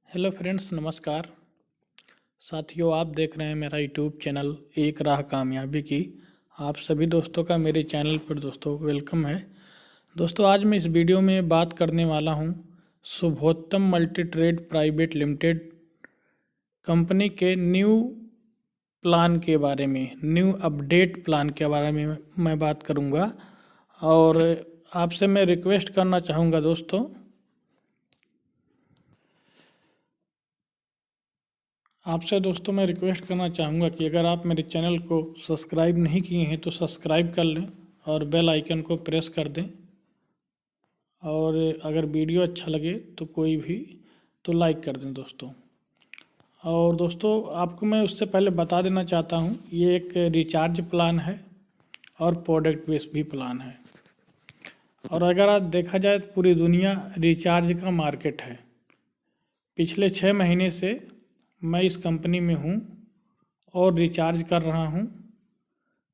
Hello friends, नमस्कार साथियों। आप देख रहे हैं मेरा यूट्यूब चैनल एक राह कामयाबी की। आप सभी दोस्तों का मेरे चैनल पर दोस्तों वेलकम है। दोस्तों, आज मैं इस वीडियो में बात करने वाला हूं Shubhottam multi trade private limited company के न्यू प्लान के बारे में, न्यू अपडेट प्लान के बारे में मैं बात करूंगा। और आपसे मैं रिक्वेस्ट करना चाहूँगा दोस्तों, मैं रिक्वेस्ट करना चाहूँगा कि अगर आप मेरे चैनल को सब्सक्राइब नहीं किए हैं तो सब्सक्राइब कर लें और बेल आइकन को प्रेस कर दें। और अगर वीडियो अच्छा लगे तो कोई भी तो लाइक कर दें दोस्तों। और दोस्तों, आपको मैं उससे पहले बता देना चाहता हूँ, ये एक रिचार्ज प्लान है और प्रोडक्ट बेस भी प्लान है। और अगर आज देखा जाए तो पूरी दुनिया रिचार्ज का मार्केट है। पिछले 6 महीने से मैं इस कंपनी में हूँ और रिचार्ज कर रहा हूँ।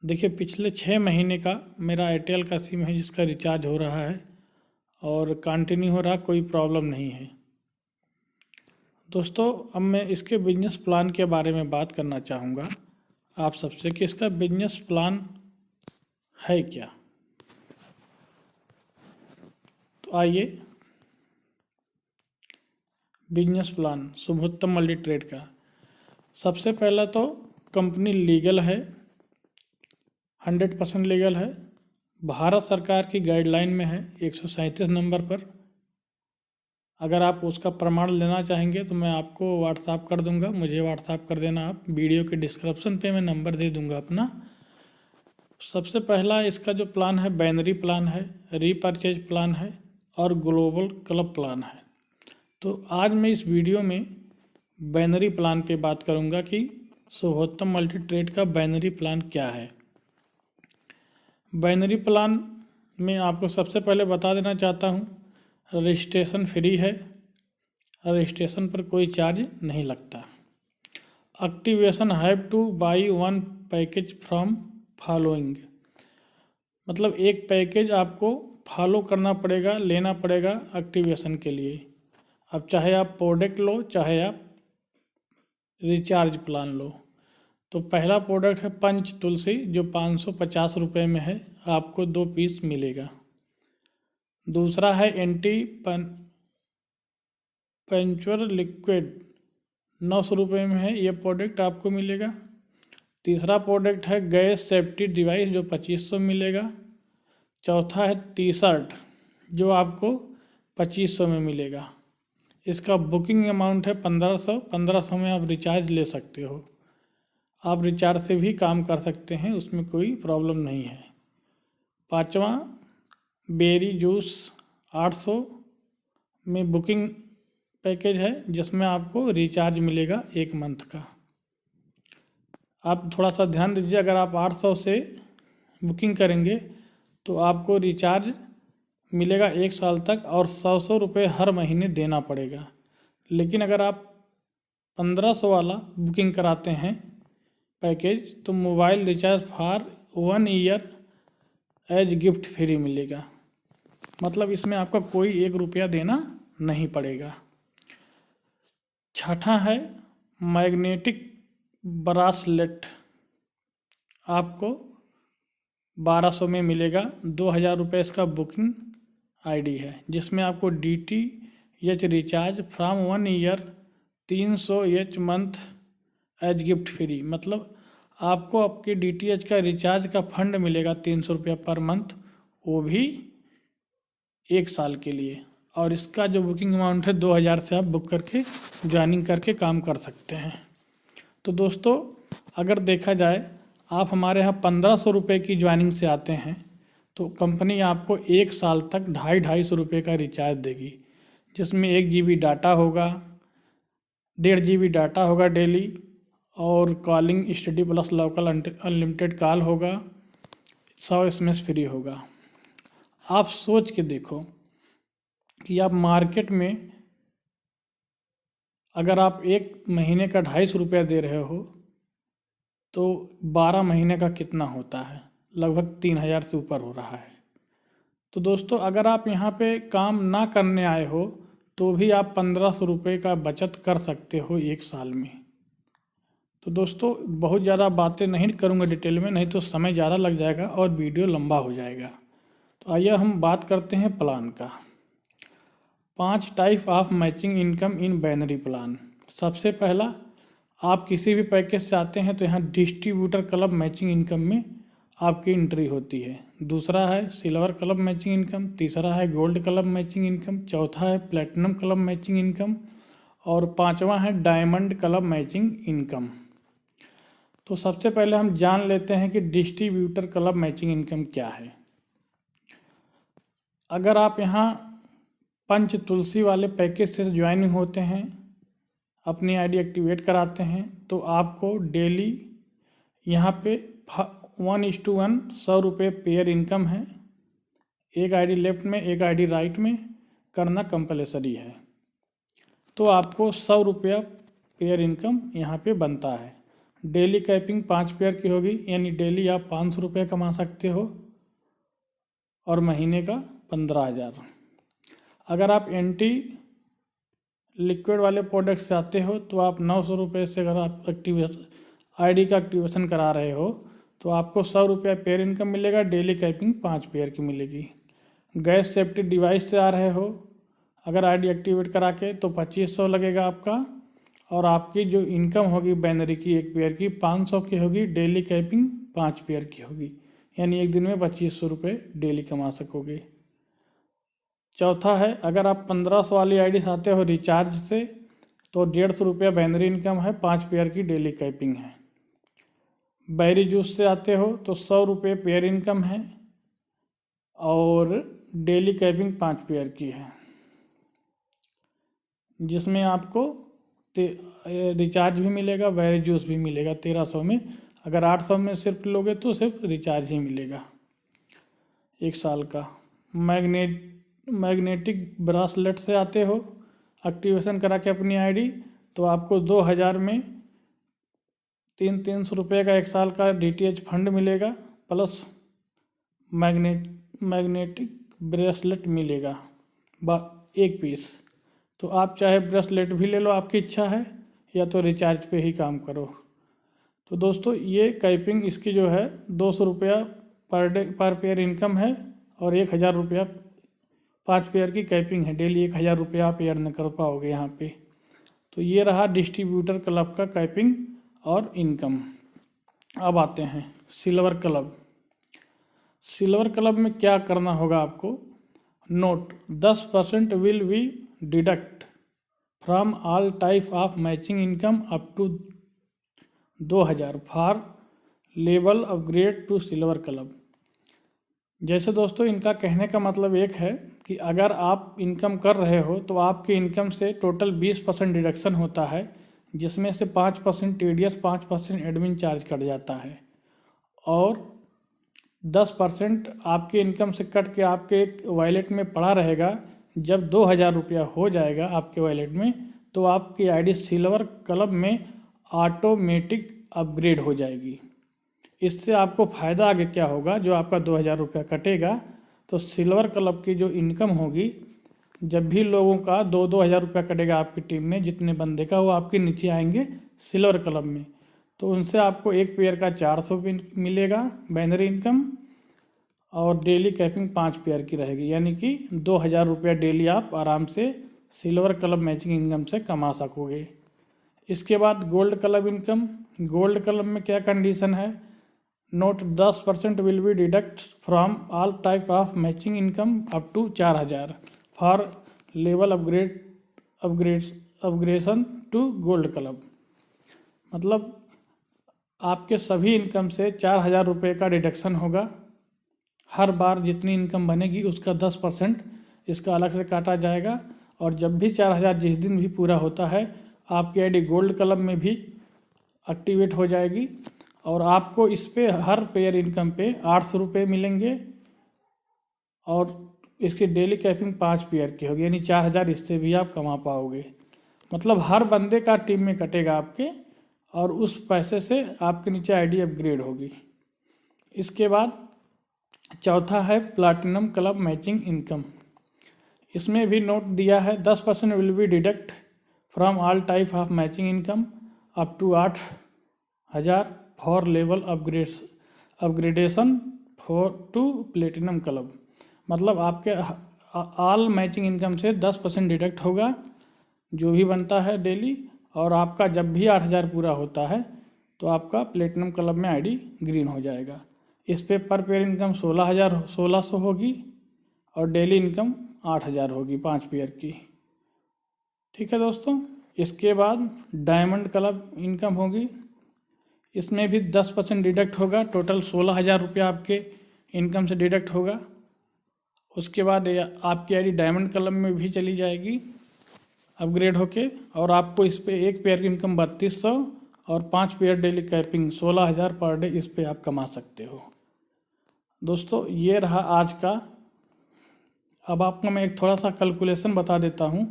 देखिए, पिछले 6 महीने का मेरा एयरटेल का सिम है जिसका रिचार्ज हो रहा है और कंटिन्यू हो रहा, कोई प्रॉब्लम नहीं है। दोस्तों, अब मैं इसके बिजनेस प्लान के बारे में बात करना चाहूँगा आप सबसे कि इसका बिजनेस प्लान है क्या। तो आइए, बिजनेस प्लान शुभोत्तम मल्टी ट्रेड का। सबसे पहला तो कंपनी लीगल है, 100% लीगल है। भारत सरकार की गाइडलाइन में है 137 नंबर पर। अगर आप उसका प्रमाण लेना चाहेंगे तो मैं आपको व्हाट्सएप कर दूंगा, मुझे व्हाट्सएप कर देना आप। वीडियो के डिस्क्रिप्शन पे मैं नंबर दे दूंगा अपना। सबसे पहला इसका जो प्लान है बाइनरी प्लान है, रीपरचेज प्लान है और ग्लोबल क्लब प्लान है। तो आज मैं इस वीडियो में बाइनरी प्लान पे बात करूंगा कि शुभोत्तम मल्टी ट्रेड का बाइनरी प्लान क्या है। बाइनरी प्लान में आपको सबसे पहले बता देना चाहता हूँ, रजिस्ट्रेशन फ्री है, रजिस्ट्रेशन पर कोई चार्ज नहीं लगता। Activation have two by one package from following, मतलब एक पैकेज आपको फॉलो करना पड़ेगा, लेना पड़ेगा एक्टिवेशन के लिए। अब चाहे आप प्रोडक्ट लो, चाहे आप रिचार्ज प्लान लो। तो पहला प्रोडक्ट है पंच तुलसी, जो 550 रुपये में है, आपको 2 पीस मिलेगा। दूसरा है एंटी पंचर लिक्विड, 900 रुपये में है, ये प्रोडक्ट आपको मिलेगा। तीसरा प्रोडक्ट है गैस सेफ्टी डिवाइस, जो 2500 मिलेगा। चौथा है टी शर्ट, जो आपको 2500 में मिलेगा। इसका बुकिंग अमाउंट है 1500। 1500 में आप रिचार्ज ले सकते हो। आप रिचार्ज से भी काम कर सकते हैं, उसमें कोई प्रॉब्लम नहीं है। पांचवा बेरी जूस, 800 में बुकिंग पैकेज है, जिसमें आपको रिचार्ज मिलेगा 1 मंथ का। आप थोड़ा सा ध्यान दीजिए, अगर आप 800 से बुकिंग करेंगे तो आपको रिचार्ज मिलेगा 1 साल तक और 100 रुपये हर महीने देना पड़ेगा। लेकिन अगर आप 1500 वाला बुकिंग कराते हैं पैकेज, तो mobile recharge for 1 year as gift free मिलेगा। मतलब इसमें आपका कोई 1 रुपया देना नहीं पड़ेगा। छठा है मैग्नेटिक ब्रासलेट, आपको 1200 में मिलेगा। 2000 रुपये इसका बुकिंग आईडी है, जिसमें आपको DTH recharge from 1 year 300 month as gift free, मतलब आपको आपके DTH का रिचार्ज का फंड मिलेगा 300 रुपया पर मंथ, वो भी 1 साल के लिए। और इसका जो बुकिंग अमाउंट है 2000 से आप बुक करके ज्वाइनिंग करके काम कर सकते हैं। तो दोस्तों, अगर देखा जाए, आप हमारे यहाँ 1500 रुपये की ज्वाइनिंग से आते हैं तो कंपनी आपको 1 साल तक 250 रुपये का रिचार्ज देगी, जिसमें 1 GB डाटा होगा, 1.5 GB डाटा होगा डेली, और calling STD plus local unlimited call होगा, 100 SMS फ्री होगा। आप सोच के देखो कि आप मार्केट में अगर आप 1 महीने का 250 रुपया दे रहे हो तो 12 महीने का कितना होता है, लगभग 3000 से ऊपर हो रहा है। तो दोस्तों, अगर आप यहाँ पे काम ना करने आए हो तो भी आप 1500 रुपये का बचत कर सकते हो एक साल में। तो दोस्तों बहुत ज़्यादा बातें नहीं करूँगा डिटेल में, नहीं तो समय ज़्यादा लग जाएगा और वीडियो लंबा हो जाएगा। तो आइए हम बात करते हैं प्लान का। 5 type of matching income in binary plan. सबसे पहला, आप किसी भी पैकेज से आते हैं तो यहाँ डिस्ट्रीब्यूटर क्लब मैचिंग इनकम में आपकी एंट्री होती है। दूसरा है सिल्वर क्लब मैचिंग इनकम। तीसरा है गोल्ड क्लब मैचिंग इनकम। चौथा है प्लेटिनम क्लब मैचिंग इनकम। और पांचवा है डायमंड क्लब मैचिंग इनकम। तो सबसे पहले हम जान लेते हैं कि डिस्ट्रीब्यूटर क्लब मैचिंग इनकम क्या है। अगर आप यहाँ पंच तुलसी वाले पैकेज से ज्वाइन होते हैं, अपनी आईडी एक्टिवेट कराते हैं, तो आपको डेली यहाँ पे 1:1 100 रुपये पेयर इनकम है। एक आईडी लेफ्ट में एक आईडी राइट में करना कंपलसरी है। तो आपको 100 रुपया पेयर इनकम यहाँ पे बनता है। डेली कैपिंग 5 पेयर की होगी, यानी डेली आप 500 रुपये कमा सकते हो और महीने का 15,000। अगर आप एंटी लिक्विड वाले प्रोडक्ट से आते हो तो आप 900 रुपये से अगर आप आईडी का एक्टिवेशन करा रहे हो तो आपको 100 रुपया पेयर इनकम मिलेगा। डेली कैपिंग 5 पेयर की मिलेगी। गैस सेफ्टी डिवाइस से आ रहे हो, अगर आईडी एक्टिवेट करा के, तो 2500 लगेगा आपका। और आपकी जो इनकम होगी बाइनरी की एक पेयर की 500 की होगी। डेली कैपिंग 5 पेयर की होगी, यानी एक दिन में 2500 रुपये डेली कमा सकोगे। चौथा है, अगर आप 1500 वाली आईडी से आते हो रिचार्ज से, तो 150 रुपया बाइनरी इनकम है, 5 पेयर की डेली कैपिंग है। बैरी जूस से आते हो तो 100 रुपये पेयर इनकम है और डेली कैपिंग 5 पेयर की है, जिसमें आपको रिचार्ज भी मिलेगा, बैरी जूस भी मिलेगा 1300 में। अगर 800 में सिर्फ लोगे तो सिर्फ रिचार्ज ही मिलेगा एक साल का। मैग्नेटिक ब्रासलेट से आते हो, एक्टिवेशन करा के अपनी आईडी, तो आपको 2000 में 300 रुपये का एक साल का DTH फंड मिलेगा, प्लस मैग्नेटिक ब्रेसलेट मिलेगा एक पीस। तो आप चाहे ब्रेसलेट भी ले लो, आपकी इच्छा है, या तो रिचार्ज पे ही काम करो। तो दोस्तों ये कैपिंग इसकी जो है 200 रुपया पर पेयर इनकम है और 1000 रुपया 5 पेयर की कैपिंग है। डेली 1000 रुपया आप अर्न कर पाओगे यहाँ पे। तो ये रहा डिस्ट्रीब्यूटर क्लब का कैपिंग और इनकम। अब आते हैं सिल्वर क्लब। सिल्वर क्लब में क्या करना होगा आपको? Note 10% will be deduct from all type of matching income up to 2000 for level upgrade to silver club. जैसे दोस्तों इनका कहने का मतलब एक है कि अगर आप इनकम कर रहे हो तो आपकी इनकम से टोटल 20% डिडक्शन होता है, जिसमें से 5% TDS 5% एडमिन चार्ज कट जाता है और 10% आपके इनकम से कट के आपके एक वॉलेट में पड़ा रहेगा। जब 2000 रुपया हो जाएगा आपके वॉलेट में तो आपकी आईडी सिल्वर क्लब में ऑटोमेटिक अपग्रेड हो जाएगी। इससे आपको फ़ायदा आगे क्या होगा? जो आपका 2000 रुपया कटेगा तो सिल्वर क्लब की जो इनकम होगी, जब भी लोगों का 2-2 हज़ार रुपया कटेगा आपकी टीम में, जितने बंदे का, वो आपके नीचे आएंगे सिल्वर क्लब में, तो उनसे आपको एक पेयर का 400 मिलेगा बाइनरी इनकम और डेली कैपिंग 5 पेयर की रहेगी, यानी कि 2000 रुपया डेली आप आराम से सिल्वर क्लब मैचिंग इनकम से कमा सकोगे। इसके बाद gold club income. Gold club में क्या कंडीशन है? Note 10% will be deduct from all type of matching income up to 4000 for level upgradation to gold club. मतलब आपके सभी इनकम से 4000 रुपये का डिडक्शन होगा। हर बार जितनी इनकम बनेगी उसका 10% इसका अलग से काटा जाएगा और जब भी 4000 जिस दिन भी पूरा होता है आपकी आईडी गोल्ड क्लब में भी एक्टिवेट हो जाएगी और आपको इस पे हर पेयर इनकम पे 800 रुपये मिलेंगे और इसकी डेली कैपिंग 5 पेयर की होगी, यानी 4000 इससे भी आप कमा पाओगे। मतलब हर बंदे का टीम में कटेगा आपके और उस पैसे से आपके नीचे आईडी अपग्रेड होगी। इसके बाद चौथा है प्लैटिनम क्लब मैचिंग इनकम। इसमें भी नोट दिया है 10% will be deduct from all type of matching income up to 8,000 for level upgradation for to platinum club. मतलब आपके ऑल मैचिंग इनकम से 10% डिडक्ट होगा जो भी बनता है डेली, और आपका जब भी 8,000 पूरा होता है तो आपका प्लेटिनम क्लब में आईडी ग्रीन हो जाएगा। इस पे पर पेयर इनकम 1600 होगी और डेली इनकम 8,000 होगी 5 पेयर की। ठीक है दोस्तों, इसके बाद डायमंड क्लब इनकम होगी, इसमें भी 10% डिडक्ट होगा, टोटल 16,000 रुपया आपके इनकम से डिडक्ट होगा। उसके बाद आपकी आईडी डायमंड क्लब में भी चली जाएगी अपग्रेड होके, और आपको इस पे एक पेयर की इनकम 3200 और 5 pair daily capping 16,000 per day इस पे आप कमा सकते हो। दोस्तों ये रहा आज का। अब आपको मैं एक थोड़ा सा कैलकुलेशन बता देता हूँ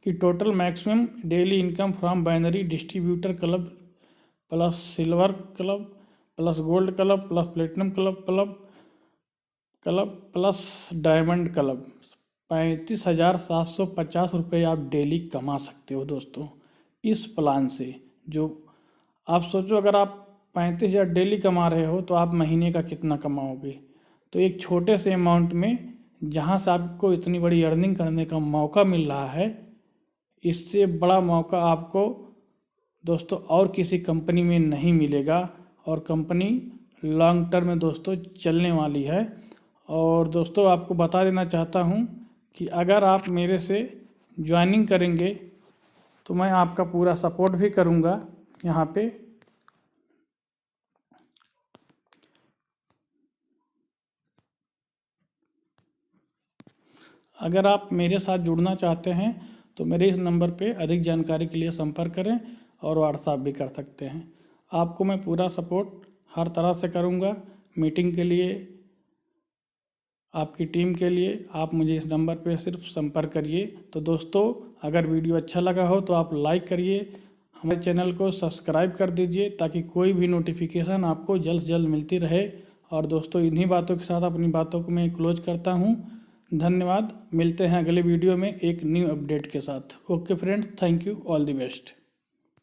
कि total maximum daily income from binary distributor club plus silver club plus gold club plus platinum club plus diamond club 35,750 रुपये आप डेली कमा सकते हो दोस्तों इस प्लान से। जो आप सोचो, अगर आप 35,000 डेली कमा रहे हो तो आप महीने का कितना कमाओगे। तो एक छोटे से अमाउंट में जहाँ से आपको इतनी बड़ी अर्निंग करने का मौका मिल रहा है, इससे बड़ा मौका आपको दोस्तों और किसी कंपनी में नहीं मिलेगा, और कंपनी लॉन्ग टर्म में दोस्तों चलने वाली है। और दोस्तों आपको बता देना चाहता हूँ कि अगर आप मेरे से ज्वाइनिंग करेंगे तो मैं आपका पूरा सपोर्ट भी करूँगा। यहाँ पे अगर आप मेरे साथ जुड़ना चाहते हैं तो मेरे इस नंबर पे अधिक जानकारी के लिए संपर्क करें और व्हाट्सएप भी कर सकते हैं। आपको मैं पूरा सपोर्ट हर तरह से करूँगा। मीटिंग के लिए, आपकी टीम के लिए आप मुझे इस नंबर पे सिर्फ संपर्क करिए। तो दोस्तों अगर वीडियो अच्छा लगा हो तो आप लाइक करिए, हमारे चैनल को सब्सक्राइब कर दीजिए ताकि कोई भी नोटिफिकेशन आपको जल्द से जल्द मिलती रहे। और दोस्तों इन्हीं बातों के साथ अपनी बातों को मैं क्लोज करता हूँ। धन्यवाद, मिलते हैं अगले वीडियो में एक न्यू अपडेट के साथ। Okay friends, thank you, all the best.